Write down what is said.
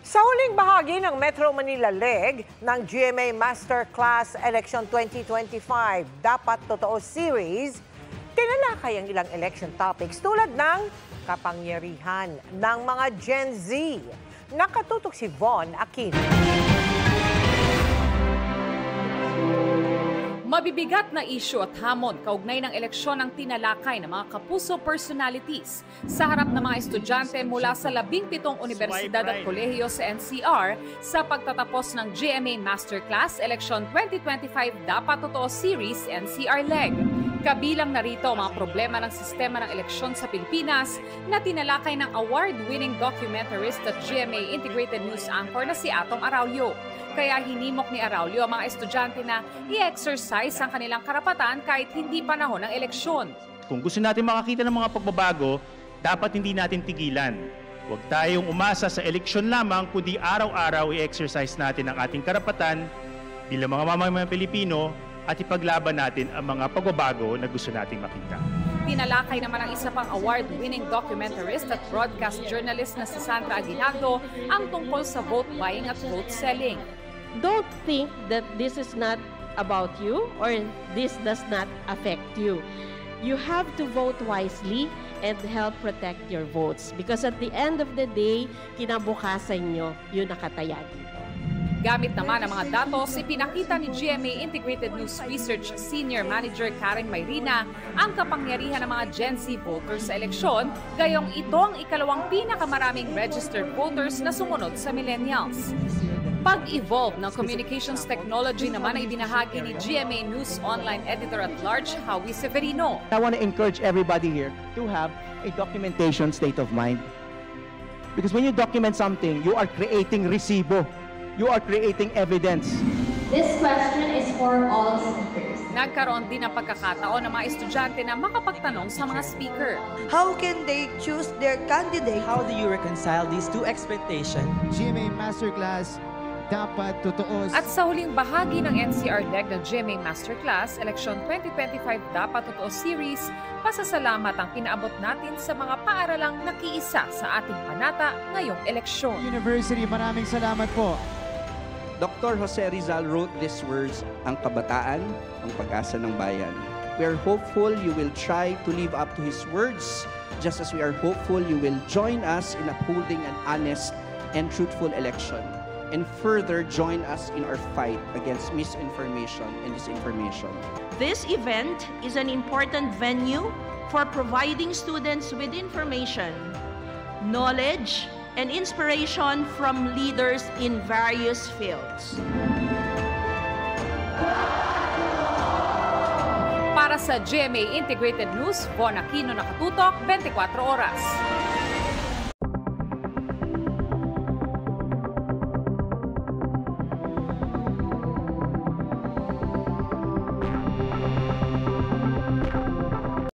Sa huling bahagi ng Metro Manila Leg ng GMA Masterclass Election 2025, Dapat Totoo Series, tinalakay ang ilang election topics tulad ng kapangyarihan ng mga Gen Z. Nakatutok si Von Aquino. Mabibigat na isyu at hamon kaugnay ng eleksyon ang tinalakay ng mga kapuso personalities sa harap ng mga estudyante mula sa 17 universidad at kolehiyo sa NCR sa pagtatapos ng GMA Masterclass Election 2025 Dapat Totoo Series NCR Leg. Kabilang narito ang mga problema ng sistema ng eleksyon sa Pilipinas na tinalakay ng award-winning documentarist at GMA Integrated News Anchor na si Atong Araulio. Kaya hinimok ni Araulio ang mga estudyante na i-exercise ang kanilang karapatan kahit hindi panahon ng eleksyon. Kung gusto natin makakita ng mga pagbabago, dapat hindi natin tigilan. Huwag tayong umasa sa eleksyon lamang, kundi araw-araw i-exercise natin ang ating karapatan bilang mga mamamayang Pilipino at ipaglaban natin ang mga pagbabago na gusto nating makita. Tinalakay naman ang isa pang award-winning documentarist at broadcast journalist na si Sandra Aguinaldo ang tungkol sa vote buying at vote selling. Don't think that this is not about you or this does not affect you. You have to vote wisely and help protect your votes because at the end of the day, kinabukasan nyo yung nakataya dito. Gamit naman ang mga datos, ipinakita ni GMA Integrated News Research Senior Manager Karen Mayrina ang kapangyarihan ng mga Gen Z voters sa eleksyon, gayong ito ang ikalawang pinakamaraming registered voters na sumunod sa millennials. Pag-evolve ng communications technology naman ay ibinahagi ni GMA News Online Editor-at-Large Howie Severino. I want to encourage everybody here to have a documentation state of mind. Because when you document something, you are creating resibo. You are creating evidence. This question is for all speakers. Nagkaroon din ng pagkakataon ng mga estudyante na makapagtanong sa mga speaker. How can they choose their candidate? How do you reconcile these two expectations? GMA Masterclass, Dapat Totoo. At sa huling bahagi ng NCR Leg ng GMA Masterclass Election 2025 Dapat Totoo Series, pasasalamat ang pinaabot natin sa mga paaralang nakiisa sa ating panata ngayong eleksyon. University, maraming salamat po. Dr. Jose Rizal wrote these words, ang kabataan, ang pag-asa ng bayan. We are hopeful you will try to live up to his words, just as we are hopeful you will join us in upholding an honest and truthful election, and further join us in our fight against misinformation and disinformation. This event is an important venue for providing students with information, knowledge, and inspiration from leaders in various fields. Para sa GMA Integrated News, Von Aquino, Nakatutok, 24 Oras.